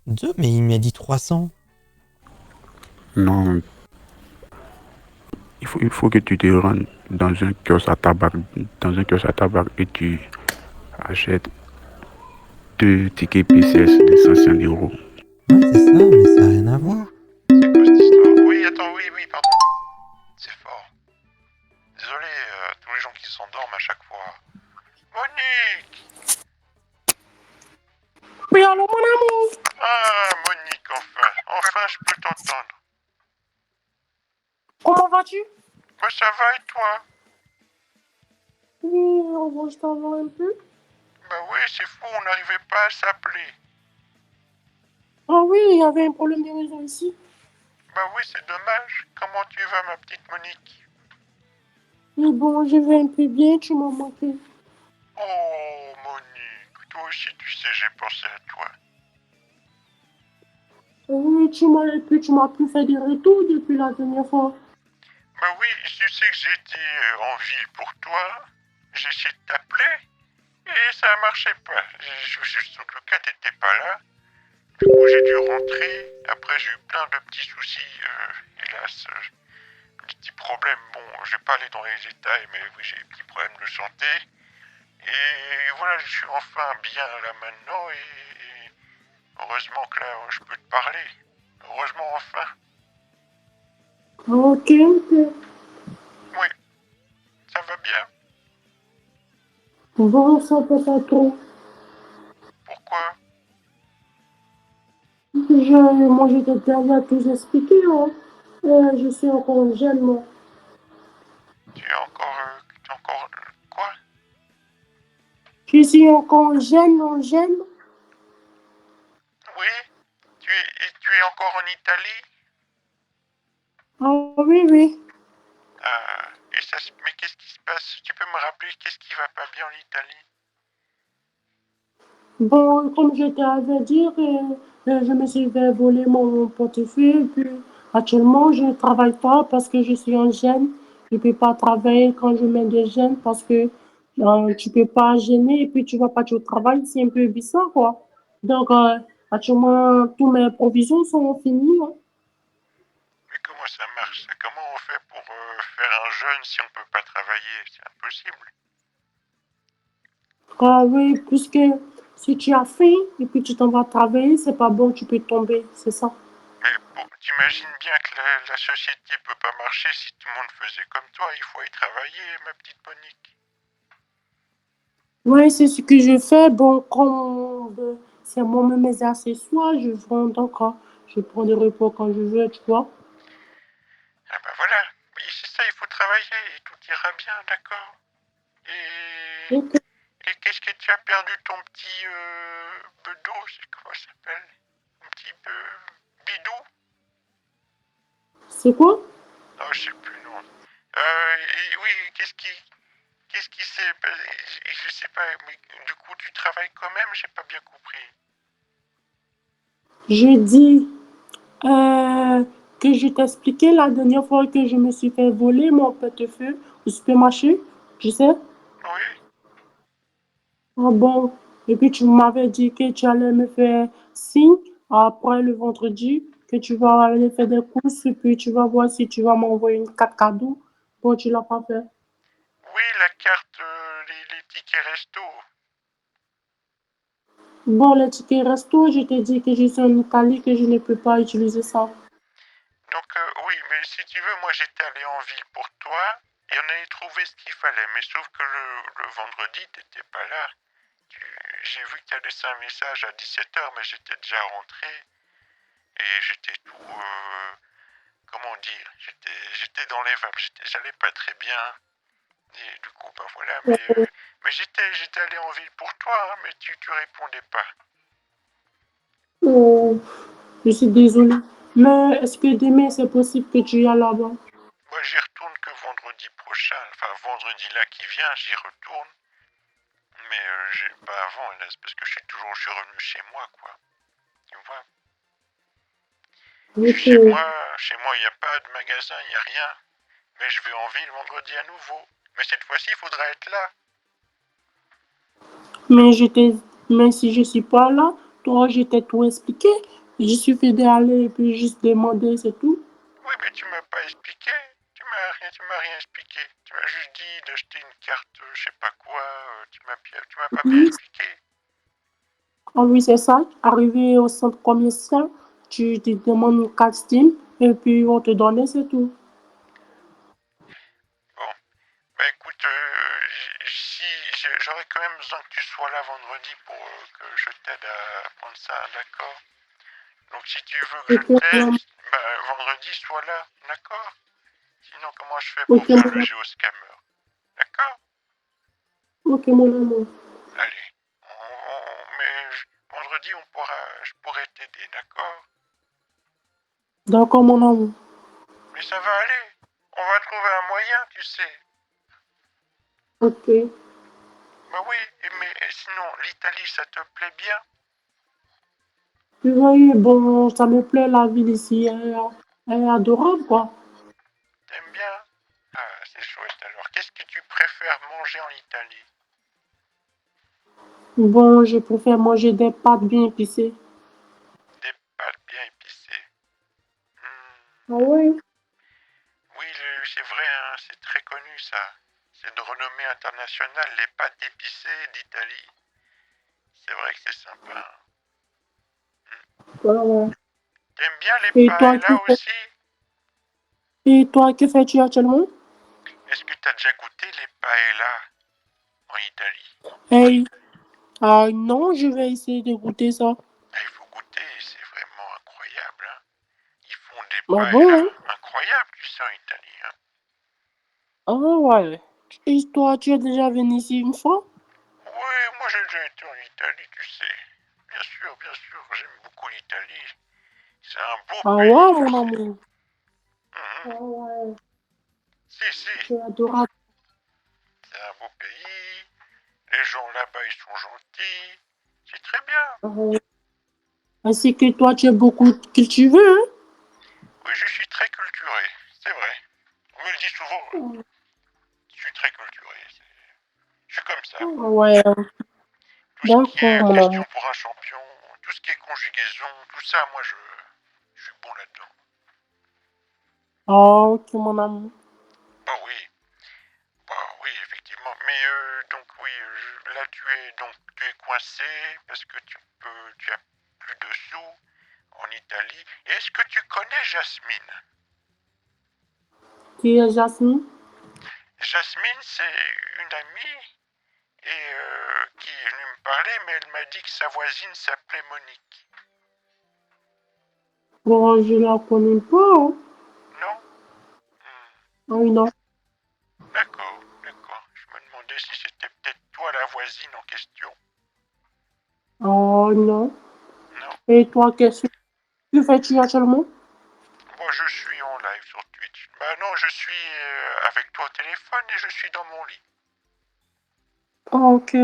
2 Mais il m'a dit 300. Non, il faut que tu te rendes dans un kiosque à tabac, et tu achètes 2 tickets PCS de 500 euros. Ouais, c'est ça, mais ça n'a rien à voir. C'est quoi cette histoire? Oui, attends, oui, pardon. C'est fort. Désolé, tous les gens qui s'endorment à chaque fois. Monique! Oui, allô, mon amour. Ah, Monique, enfin. Enfin, je peux t'entendre. Comment vas-tu? Bah, ça va et toi? Oui, je t'envoie un peu. Bah oui, c'est fou, on n'arrivait pas à s'appeler. Ah oui, il y avait un problème de réseau ici. Bah oui, c'est dommage. Comment tu vas, ma petite Monique? Mais bon, je vais un peu bien, tu m'as manqué. Oh, Monique, toi aussi, tu sais, j'ai pensé à toi. Oui, tu m'as pu faire des retours depuis la dernière fois. Bah oui, tu sais que j'étais en ville pour toi. J'ai essayé de t'appeler et ça marchait pas. En tout cas, t'étais pas là. Du coup, j'ai dû rentrer. Après, j'ai eu plein de petits soucis, hélas. Des petits problèmes. Bon, je vais pas aller dans les détails, mais oui, j'ai des petits problèmes de santé. Et voilà, je suis enfin bien là maintenant et heureusement que là, je peux te parler. Heureusement, enfin. Ok, ok. Oui, ça va bien. Bon, ça peut pas trop. Pourquoi? Moi, je t'ai déjà tout expliqué, hein. Je suis encore jeune, moi. Tu es encore quoi? Je suis encore jeune. Oui, tu es encore en Italie? Ah oui, oui. Mais qu'est-ce qui se passe? Tu peux me rappeler qu'est-ce qui va pas bien en Italie? Bon, comme je t'avais dit, je me suis fait voler mon portefeuille. Puis actuellement, je ne travaille pas parce que je suis un jeune. Je ne peux pas travailler quand je mets des jeunes parce que tu ne peux pas gêner et puis tu ne vas pas au travail. C'est un peu bizarre, quoi. Donc, actuellement, toutes mes provisions sont finies, hein. Mais comment ça marche ça? Comment on fait pour faire un jeûne si on peut pas travailler? C'est impossible. Ah oui, puisque si tu as faim et puis tu t'en vas travailler, c'est pas bon, tu peux tomber, c'est ça. Mais bon, t'imagines bien que la société peut pas marcher si tout le monde faisait comme toi. Il faut y travailler, ma petite Monique. Oui, c'est ce que je fais. Bon, comme c'est moi-même mes accessoires, je vends donc, je prends des repos quand je veux, tu vois. Ah bah voilà. Oui, c'est ça, il faut travailler et tout ira bien, d'accord? Et... Ok. Et qu'est-ce que tu as perdu ton petit bedeau, c'est comment ça s'appelle? Un petit bidou? C'est quoi? Non, je sais plus, non. Et oui, qu'est-ce qui s'est... Je sais pas, mais du coup, tu travailles quand même, j'ai pas bien compris. Je dis que je t'expliquais la dernière fois que je me suis fait voler mon portefeuille au supermarché, tu sais. Oui, Ah bon. Et puis tu m'avais dit que tu allais me faire signe après le vendredi, que tu vas aller faire des courses et puis tu vas voir si tu vas m'envoyer une carte cadeau. Bon, tu l'as pas fait. oui, la carte, les tickets resto. Bon, les tickets resto, je t'ai dit que je suis en Italie, que je ne peux pas utiliser ça. Donc oui, mais si tu veux, moi j'étais allé en ville pour toi et on avait trouvé ce qu'il fallait. Mais sauf que le vendredi, t'étais pas là. J'ai vu que tu as laissé un message à 17h, mais j'étais déjà rentré et j'étais tout... comment dire, j'étais dans les vapes, j'allais pas très bien. Et du coup, ben voilà, mais j'étais allé en ville pour toi, hein, mais tu répondais pas. Oh, je suis désolée. Mais est-ce que demain, c'est possible que tu y ailles là-bas? Moi, j'y retourne que vendredi prochain, enfin vendredi là qui vient, j'y retourne. Mais j'ai pas avant, hélas, parce que je suis revenu chez moi, quoi. Tu vois. Je suis Ok. chez moi, il n'y a pas de magasin, il n'y a rien. Mais je vais en ville vendredi à nouveau. Mais cette fois-ci, il faudra être là. Mais mais si je suis pas là, toi, je t'ai tout expliqué. Il suffit d'aller et puis juste demander, c'est tout. Oui, mais tu m'as pas expliqué. Tu m'as rien expliqué. Tu m'as juste dit d'acheter une carte, je sais pas quoi. Tu m'as pas bien Oui. expliqué. Ah oui, c'est ça. Arrivé au centre commercial, tu te demandes une carte Steam et puis on te donne, c'est tout. Bon, bah écoute, si j'aurais quand même besoin que tu sois là vendredi pour que je t'aide à prendre ça, d'accord? Donc si tu veux que je Ok, t'aide, mon bah vendredi sois là, d'accord? Sinon comment je fais pour ok, faire le géoscammer? D'accord? ok, mon amour. Allez. Mais vendredi je pourrais t'aider, d'accord? D'accord, mon amour. Mais ça va aller. On va trouver un moyen, tu sais. Ok. Bah oui, mais sinon, l'Italie, ça te plaît bien? Puis oui, bon, ça me plaît, la ville ici, elle est adorable, quoi. T'aimes bien? Ah, c'est chouette. Alors, qu'est-ce que tu préfères manger en Italie? Bon, je préfère manger des pâtes bien épicées. Des pâtes bien épicées. Ah Hmm. ouais? Oui, c'est vrai, hein, c'est très connu ça. C'est de renommée internationale, les pâtes épicées d'Italie. C'est vrai que c'est sympa. Ouais, ouais. T'aimes bien les Et toi, paellas aussi? et toi, que fais-tu actuellement? Est-ce que t'as déjà goûté les paellas en Italie? Hey, ah non, je vais essayer de goûter ça. Ah, il faut goûter, c'est vraiment incroyable, hein. Ils font des Ah bon, paellas hein? incroyables, tu sais, en Italie, hein. Ah ouais. Et toi, tu es déjà venu ici une fois? Oui, moi j'ai déjà été en Italie, tu sais. Bien sûr, j'aime beaucoup l'Italie. C'est un beau Ah pays, ouais, tu mon sais. amour. Ah Mhm. ouais, Si, c'est adorable. c'est un beau pays. Les gens là-bas, ils sont gentils. C'est très bien. Ah ouais. Ainsi que toi, tu es beaucoup cultivé, hein? Oui, je suis très culturé, c'est vrai. On me le dit souvent, je suis très culturé. Je suis comme ça. Ah ouais, Tout ce qui d'accord, est mon question amour. pour un champion, tout ce qui est conjugaison, tout ça, moi je suis bon là-dedans. Ah, ok, mon amour. Bah oui, oui, effectivement. Mais donc oui, là tu es coincé parce que tu as plus de sous en Italie. Et est-ce que tu connais Jasmine? Qui est Jasmine? Jasmine, c'est une amie et qui est venue me parler, mais elle m'a dit que sa voisine s'appelait Monique. Bon, je la connais pas, hein. Non? Hmm. Ah oui, non. D'accord, d'accord. Je me demandais si c'était peut-être toi la voisine en question. Ah non. Non? Et toi, qu'est-ce que fais-tu actuellement? Moi je suis en live sur Twitch. Bah non, je suis avec toi au téléphone et je suis dans mon lit. Ah, ok.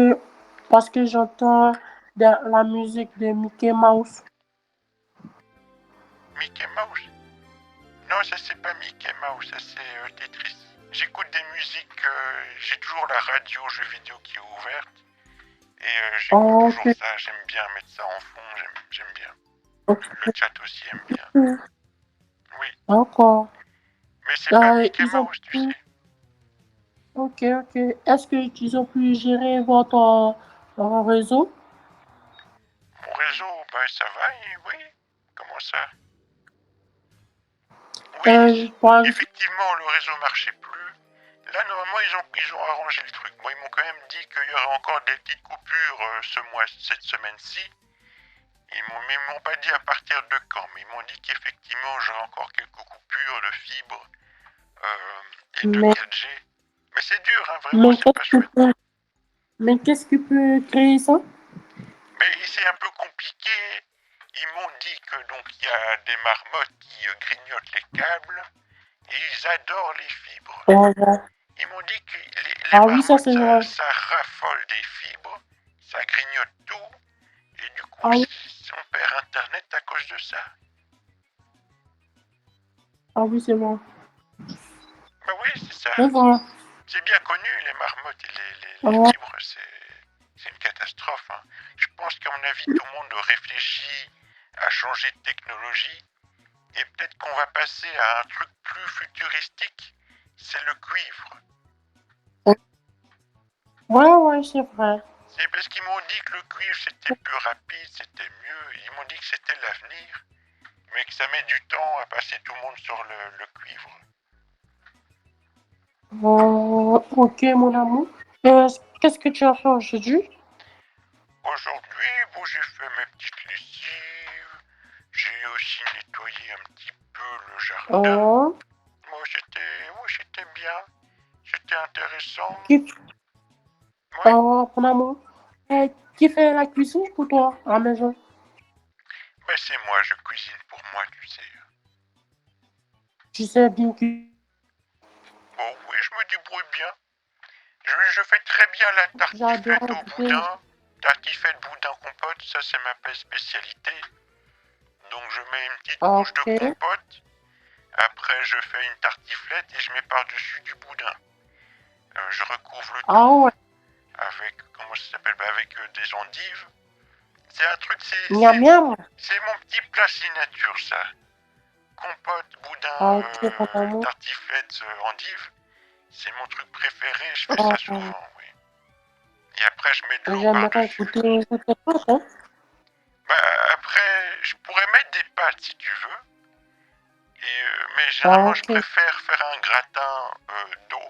Parce que j'entends la musique de Mickey Mouse. Mickey Mouse? Non, ça c'est pas Mickey Mouse, ça c'est Tetris. J'écoute des musiques, j'ai toujours la radio jeux vidéo qui est ouverte. Et Ah, j'écoute toujours ok. ça, j'aime bien mettre ça en fond, j'aime bien. Ok. Le chat aussi aime bien. Oui, D'accord. mais c'est pas Mickey Ils ont Mouse, tu pu... sais. Ok, ok. Est-ce qu'ils ont pu gérer votre réseau? réseau, ça va, oui. Comment ça? Oui, Par effectivement, le réseau marchait plus. Là, normalement, ils ont arrangé le truc. Moi, ils m'ont quand même dit qu'il y aurait encore des petites coupures cette semaine-ci. Mais ils m'ont pas dit à partir de quand, mais ils m'ont dit qu'effectivement, j'aurais encore quelques coupures de fibres et de mais, 4G. Mais c'est dur, hein, vraiment, c'est pas chouette. mais qu'est-ce qui peut créer ça? Mais c'est un peu compliqué. Ils m'ont dit que donc il y a des marmottes qui grignotent les câbles et ils adorent les fibres. Ils m'ont dit que les Oui, ça c'est vrai. marmottes, ça raffole des fibres, ça grignote tout et du coup Oui. on perd internet à cause de ça. Oui, c'est vrai. Bah oui, c'est ça. C'est vrai. C'est bien connu, les marmottes et les fibres, c'est une catastrophe. Hein. Je pense qu'à mon avis, tout le monde réfléchit à changer de technologie et peut-être qu'on va passer à un truc plus futuristique, c'est le cuivre. Ouais, c'est vrai. C'est parce qu'ils m'ont dit que le cuivre c'était plus rapide, c'était mieux, ils m'ont dit que c'était l'avenir, mais que ça met du temps à passer tout le monde sur le cuivre. Ok, mon amour. Qu'est-ce que tu as fait aujourd'hui? Aujourd'hui, j'ai fait mes petites lessives, j'ai aussi nettoyé un petit peu le jardin. Moi, c'était bien, c'était intéressant. Mon amour. Qui fait la cuisine pour toi à la maison? C'est moi, je cuisine pour moi, tu sais. Tu sais bien que... Bon, oui, je me débrouille bien. Je fais très bien la tartiflette au boudin. Tartiflette boudin compote, ça c'est ma spécialité. Donc je mets une petite couche de compote. Après je fais une tartiflette et je mets par-dessus du boudin. Je recouvre le tout avec, comment ça s'appelle, avec des endives. C'est un truc, c'est mon petit plat signature ça. Compote, boudin, tartiflette, endives. C'est mon truc préféré, je fais ça souvent, oui. Et après, je mets de l'eau par-dessus. Après, je pourrais mettre des pâtes si tu veux. Mais généralement, je préfère faire un gratin d'eau.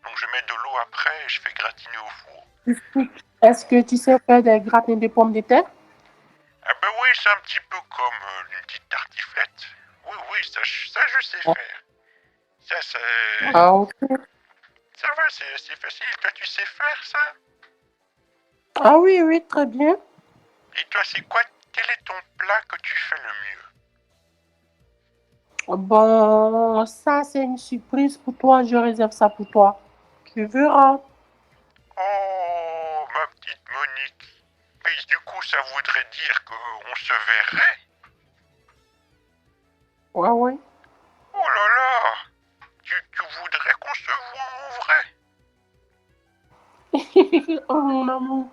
Donc, je mets de l'eau après et je fais gratiner au four. Est-ce que tu sais faire des gratins de pommes de terre? Oui, c'est un petit peu comme une petite tartiflette. Oui, ça je sais faire. Ça, c'est... Ça va, c'est facile. Toi, tu sais faire ça? Oui, très bien. Et toi, c'est quoi? Quel est ton plat que tu fais le mieux? Bon, ça c'est une surprise pour toi, je réserve ça pour toi. Tu verras. Oh, ma petite Monique. Mais du coup, ça voudrait dire qu'on se verrait? Ouais. Oh là là! Tu voudrais qu'on se voit en vrai? Oh mon amour,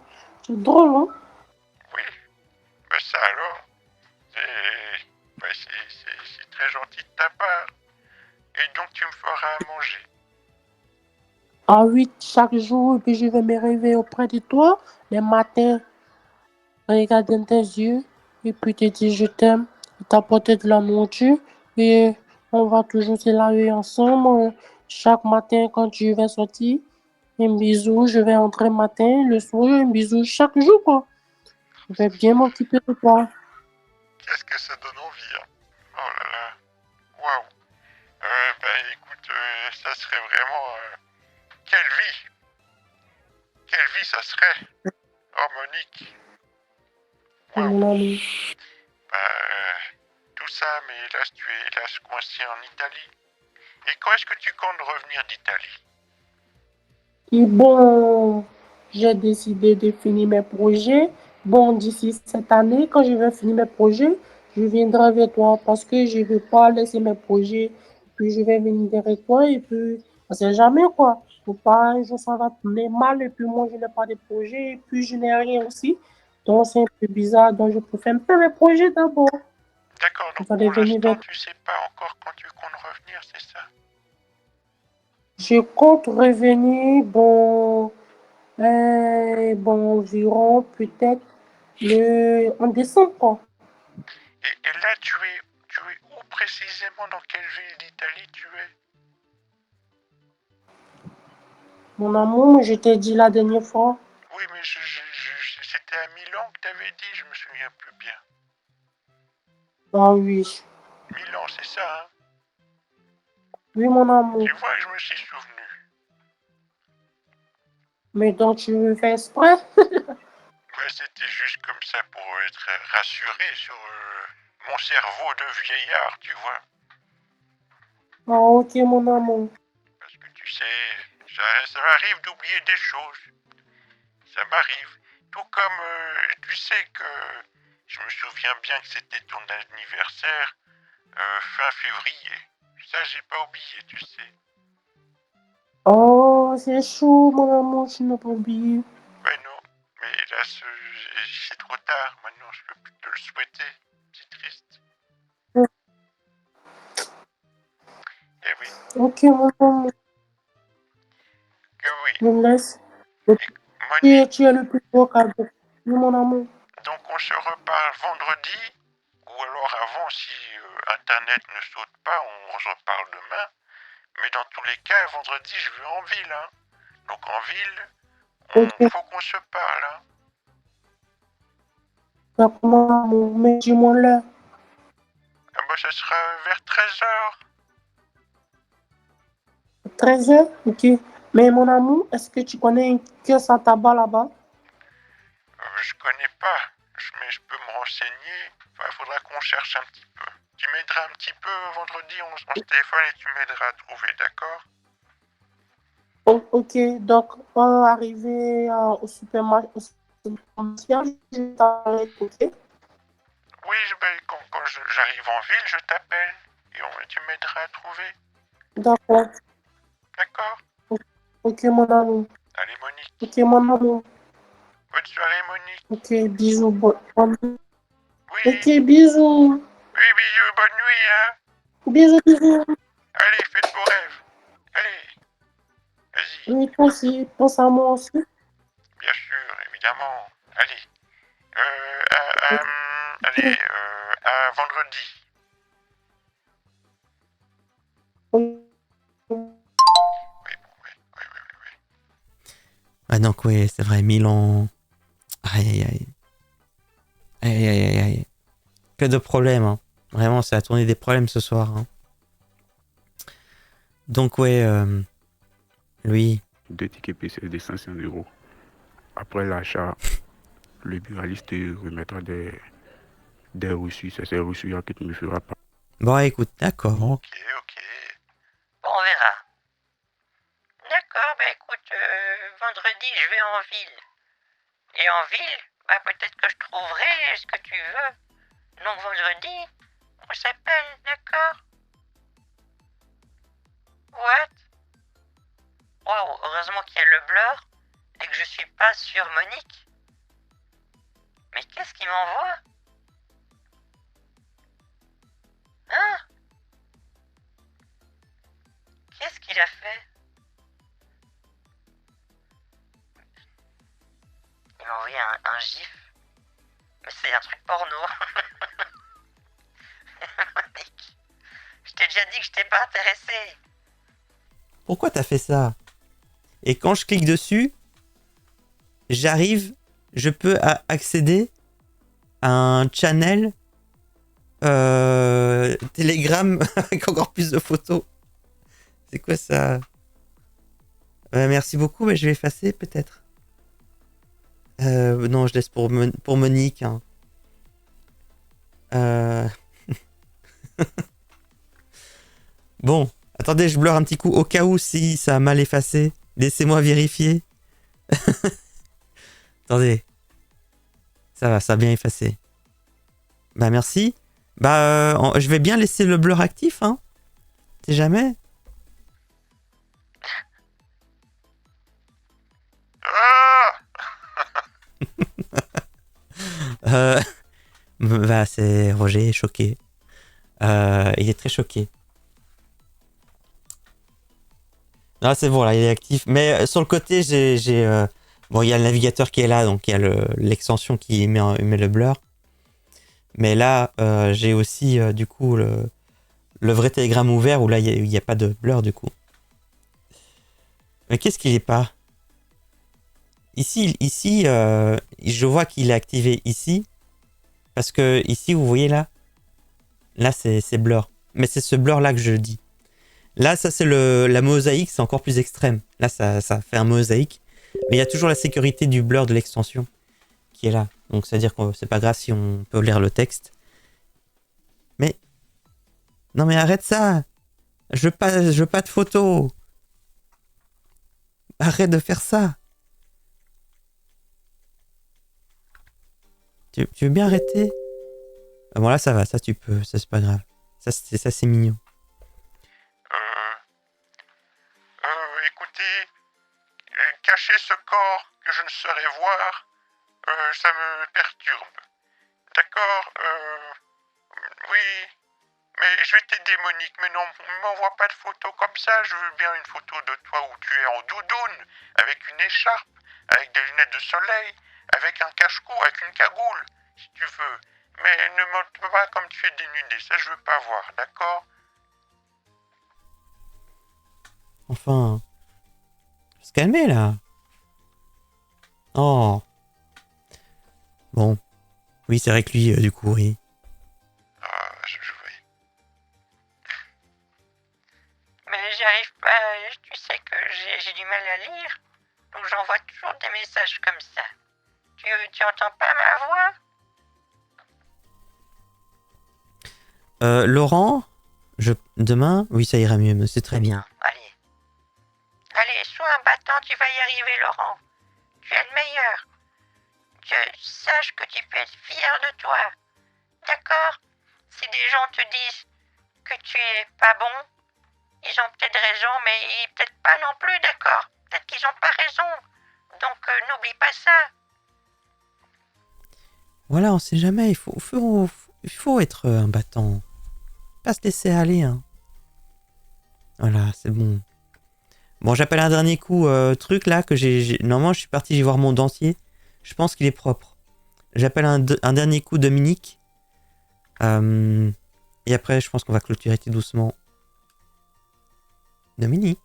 c'est drôle, hein? Oui, ça alors, c'est très gentil de ta part. Et donc tu me feras à manger. Oui, chaque jour, et puis je vais me réveiller auprès de toi les matins, regarder dans tes yeux, et puis te dire je t'aime, t'apporter de la nourriture, et on va toujours se laver ensemble. Chaque matin, quand tu vas sortir, un bisou, je vais entrer matin, le soir, un bisou chaque jour, quoi. Je vais bien m'occuper de toi. Qu'est-ce que ça donne envie, hein? Oh là là, waouh! Écoute, ça serait vraiment... Quelle vie! Quelle vie ça serait! Oh Monique! Waouh! Tout ça, mais hélas, tu es hélas coincé en Italie. Et quand est-ce que tu comptes revenir d'Italie? Et bon, j'ai décidé de finir mes projets. Bon, d'ici cette année, quand je vais finir mes projets, je viendrai vers toi parce que je ne veux pas laisser mes projets. Puis je vais venir derrière toi et puis on ne sait jamais quoi. Faut pas, un jour ça va tourner mal et puis moi je n'ai pas de projet et puis je n'ai rien aussi. Donc c'est un peu bizarre. Donc je préfère me faire mes projets d'abord. D'accord, donc pour l'instant tu sais pas encore quand tu comptes revenir, c'est ça? Je compte revenir, environ peut-être En décembre, quoi. Et là, tu es où précisément? Dans quelle ville d'Italie tu es? Mon amour, je t'ai dit la dernière fois. Oui, mais c'était à Milan que t'avais dit, je me souviens plus bien. Ah oui. Milan, c'est ça, hein? Oui, mon amour. Tu vois que je me suis souvenu. Mais donc, tu veux faire exprès? Ouais, c'était juste comme ça pour être rassuré sur mon cerveau de vieillard, tu vois. Ah, ok, mon amour. Parce que tu sais, ça m'arrive d'oublier des choses. Ça m'arrive. Tout comme tu sais que je me souviens bien que c'était ton anniversaire fin février. Ça, j'ai pas oublié, tu sais. Oh, c'est chaud, mon amour, tu n'as pas oublié. Ouais, non. Mais là, c'est trop tard. Maintenant, je peux plus te le souhaiter. C'est triste. Eh oui. Ok, mon amour, Que oui. me laisse. Monique, Tu es le plus beau cadeau. Oui, mon amour. donc on se reparle vendredi. Ou alors avant, si Internet ne saute pas, on se reparle demain. Mais dans tous les cas, vendredi, je vais en ville. Hein. Donc en ville, Ok, faut qu'on se parle. Hein. d'accord, mon amour. Mais dis-moi l'heure. Ah bah, ça sera vers 13h. 13h? Ok. Mais mon amour, est-ce que tu connais un kiosque à tabac là-bas? Je connais pas, mais je peux me renseigner. Enfin, faudra qu'on cherche un petit peu. Tu m'aideras un petit peu vendredi, on se téléphone et tu m'aideras à trouver, d'accord? Ok, donc, arriver au supermarché, je t'arrête, ok? Oui, quand j'arrive en ville, je t'appelle et tu m'aideras à trouver, D'accord. d'accord? Ok, mon amour. Allez, Monique. Ok, mon amour. Bonne soirée, Monique. Ok, bisous. Oui, Ok, bisous. oui, bisous, bonne nuit, hein? Bisous, bisous. Allez, fais de beaux rêves. Allez, vas-y. Oui, toi aussi. Pense à moi aussi. Bien sûr, évidemment. Allez. Allez, à vendredi. Ah donc oui, c'est vrai, Milan. Aïe aïe aïe. Aïe aïe aïe aïe. Que de problèmes, hein. Vraiment, c'est la tournée des problèmes ce soir. Hein. Donc ouais, lui. 2 tickets PC de 500 euros. Après l'achat, le buraliste te remettra des reçus. C'est ces reçus-là que tu me feras pas. Bon, écoute, d'accord. Ok. Bon, on verra. D'accord, bah écoute, vendredi je vais en ville. Et en ville, bah peut-être que je trouverai ce que tu veux. Donc vendredi, on s'appelle, d'accord? What? Wow, heureusement qu'il y a le blur et que je suis pas sur Monique. Mais qu'est-ce qu'il m'envoie? Hein? Qu'est-ce qu'il a fait? Il m'a envoyé un gif. Mais c'est un truc porno. Monique, je t'ai déjà dit que je t'ai pas intéressé. Pourquoi t'as fait ça? Et quand je clique dessus, je peux accéder à un channel Telegram avec encore plus de photos. C'est quoi ça? Merci beaucoup, mais je vais effacer peut-être. Non, je laisse pour Monique. Hein. Bon, attendez, je blur un petit coup au cas où si ça a mal effacé. Laissez-moi vérifier. Attendez. Ça va, ça a bien effacé. Bah merci. Bah je vais bien laisser le blur actif, hein. C'est jamais. Bah c'est Roger, choqué. Il est très choqué. Non, c'est bon, là, il est actif. Mais sur le côté, j'ai Bon, il y a le navigateur qui est là, donc il y a l'extension qui met le blur. Mais là, j'ai aussi du coup le vrai Telegram ouvert où là, il n'y a pas de blur du coup. Mais qu'est-ce qu'il n'est pas? Ici, je vois qu'il est activé ici. Parce que ici, vous voyez là, c'est blur. Mais c'est ce blur là que je dis. Là, ça c'est la mosaïque, c'est encore plus extrême. Là, ça fait un mosaïque. Mais il y a toujours la sécurité du blur de l'extension qui est là. Donc, c'est-à-dire que c'est pas grave si on peut lire le texte. Mais... Non mais arrête ça! Je veux pas de photos! Arrête de faire ça! Tu veux bien arrêter? Bon là ça va, ça tu peux, ça c'est pas grave. Ça c'est mignon. Écoutez, cacher ce corps que je ne saurais voir, ça me perturbe. D'accord, oui, mais je vais t'aider Monique, mais non, ne m'envoie pas de photos comme ça, je veux bien une photo de toi où tu es en doudoune, avec une écharpe, avec des lunettes de soleil, avec un cache-cou, avec une cagoule, si tu veux. Mais ne montre pas comme tu es dénudé, ça je veux pas voir, d'accord? Enfin... Faut se calmer là. Oh. Bon. Oui, c'est vrai que lui, du coup, oui. Ah, je vois. Mais j'y arrive pas, tu sais que j'ai du mal à lire, donc j'envoie toujours des messages comme ça. Tu entends pas ma voix? Laurent, demain, oui, ça ira mieux, mais c'est très bien. Allez, sois un battant, tu vas y arriver, Laurent. Tu es le meilleur. Sache que tu peux être fier de toi. D'accord? Si des gens te disent que tu es pas bon, ils ont peut-être raison, mais peut-être pas non plus, d'accord? Peut-être qu'ils ont pas raison. Donc n'oublie pas ça. Voilà, on sait jamais, il faut être un battant. Pas se laisser aller, hein. Voilà, c'est bon. Bon, j'appelle un dernier coup, truc là, que normalement, je suis parti voir mon dentier. Je pense qu'il est propre. J'appelle un dernier coup Dominique. Et après, je pense qu'on va clôturer tout doucement. Dominique.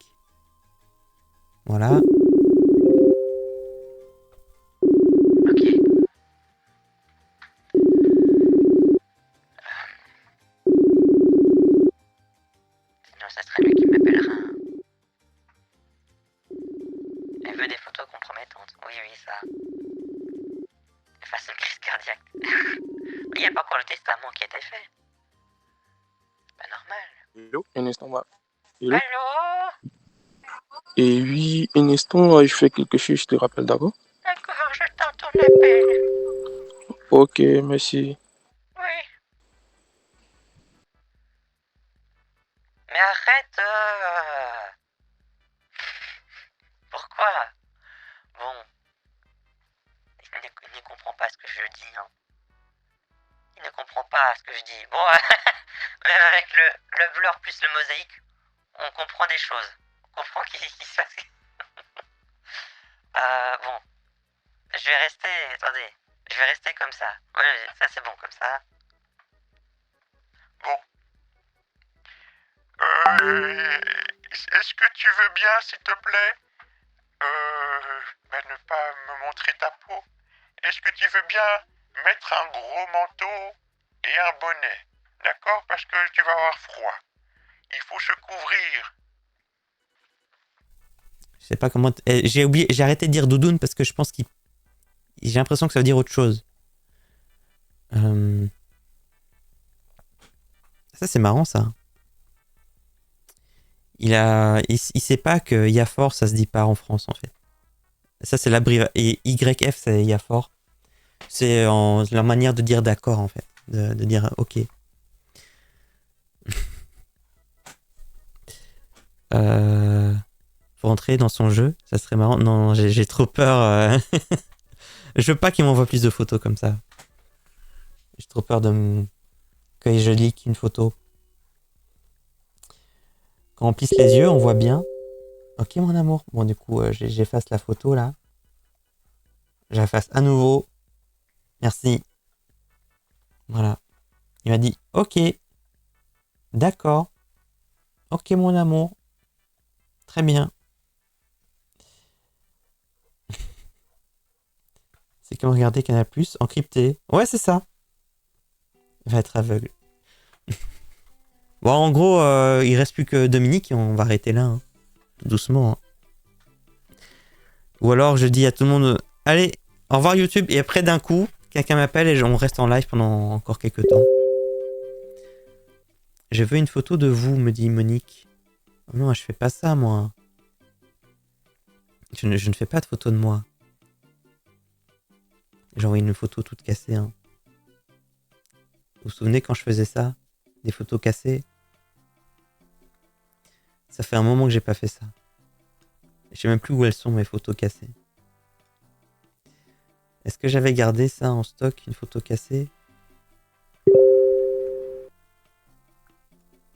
Voilà. Sinon, ça sera lui qui m'appellera. Elle veut des photos compromettantes. Oui, ça. Elle fasse une crise cardiaque. Il n'y a pas encore le testament qui a été fait. C'est pas normal. Hello, un instant, va. Hello? Allô? Et oui, un instant, je fais quelque chose, je te rappelle, d'accord? D'accord, j'attends ton appel. Ok, merci. Oui. Mais arrête. Pourquoi? Bon. Il ne comprend pas ce que je dis, hein. Il ne comprend pas ce que je dis. Bon, même avec le blur plus le mosaïque, on comprend des choses. On comprend qu'il se passe... bon. Je vais rester... Attendez. Je vais rester comme ça. Ouais, ça c'est bon comme ça. Bon. Est-ce que tu veux bien, s'il te plaît, ne pas me montrer ta peau? Est-ce que tu veux bien mettre un gros manteau et un bonnet? D'accord? Parce que tu vas avoir froid. Il faut se couvrir. Je sais pas comment... j'ai arrêté de dire doudoune parce que je pense j'ai l'impression que ça veut dire autre chose. Ça, c'est marrant, ça. Il sait pas que Yafor, ça se dit pas en France, en fait. Ça, c'est l'abréviation. Et YF, c'est Yafor. C'est la manière de dire d'accord, en fait. De dire OK. Faut rentrer dans son jeu, ça serait marrant. Non, j'ai trop peur. Je veux pas qu'il m'envoie plus de photos comme ça. J'ai trop peur que je leak une photo. Quand on plisse les yeux, on voit bien. Ok, mon amour. Bon, du coup, j'efface la photo là. Je la fasse à nouveau. Merci. Voilà. Il m'a dit ok. D'accord. Ok mon amour. Très bien. C'est comme regarder Canal+ encrypté. Ouais, c'est ça. Il va être aveugle. Bon, en gros, il reste plus que Dominique et on va arrêter là. Hein. Doucement. Hein. Ou alors, je dis à tout le monde, allez, au revoir YouTube. Et après, d'un coup, quelqu'un m'appelle et on reste en live pendant encore quelques temps. Je veux une photo de vous, me dit Monique. Oh non, je fais pas ça, moi. Je ne fais pas de photo de moi. J'ai envoyé une photo toute cassée. Hein. Vous vous souvenez quand je faisais ça? Des photos cassées? Ça fait un moment que j'ai pas fait ça. Je sais même plus où elles sont, mes photos cassées. Est-ce que j'avais gardé ça en stock, une photo cassée?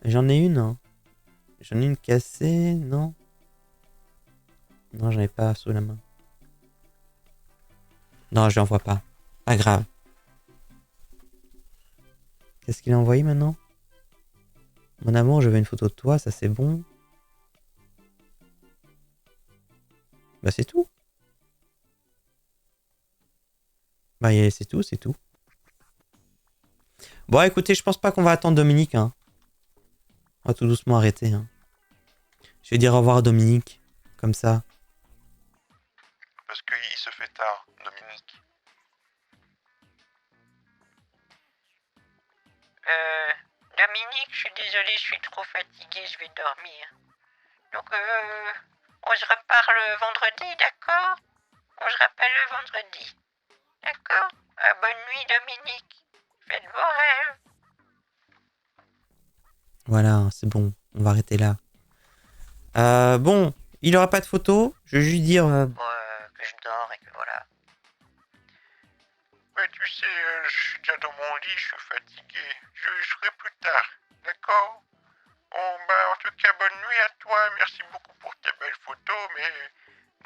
J'en ai une, hein. J'en ai une cassée, non? Non, j'en ai pas sous la main. Non, je l'envoie pas. Pas grave. Qu'est-ce qu'il a envoyé maintenant? Mon amour, je veux une photo de toi, ça c'est bon. Bah c'est tout. Bah c'est tout, c'est tout. Bon écoutez, je pense pas qu'on va attendre Dominique. Hein. On va tout doucement arrêter. Hein. Je vais dire au revoir à Dominique. Comme ça. Parce qu'il se fait tard, Dominique. Dominique, je suis désolé, je suis trop fatigué, je vais dormir. Donc, on se reparle vendredi, d'accord? On se rappelle le vendredi. D'accord? Bonne nuit, Dominique. Faites vos rêves. Voilà, c'est bon. On va arrêter là. Bon, il aura pas de photo. Je vais juste dire... Que je dors et que voilà. Mais tu sais, je suis déjà dans mon lit, je suis fatigué. Je serai plus tard, d'accord? Bon, en tout cas, bonne nuit à toi. Merci beaucoup pour tes belles photos, mais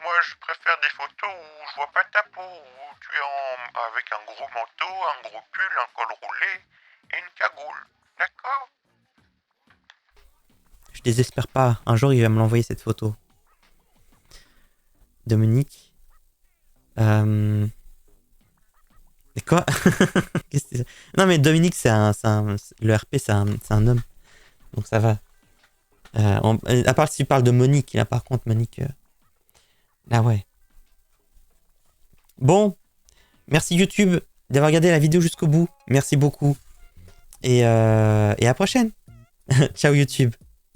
moi, je préfère des photos où je vois pas ta peau, où tu es avec un gros manteau, un gros pull, un col roulé et une cagoule, d'accord? Je désespère pas. Un jour, il va me l'envoyer cette photo. Dominique. Et quoi? Qu'est-ce que c'est? Non, mais Dominique, le RP, c'est un homme. Donc ça va. À part si tu parles de Monique. Là, par contre, Monique... Là, ouais. Bon. Merci YouTube d'avoir regardé la vidéo jusqu'au bout. Merci beaucoup. Et à la prochaine. Ciao YouTube.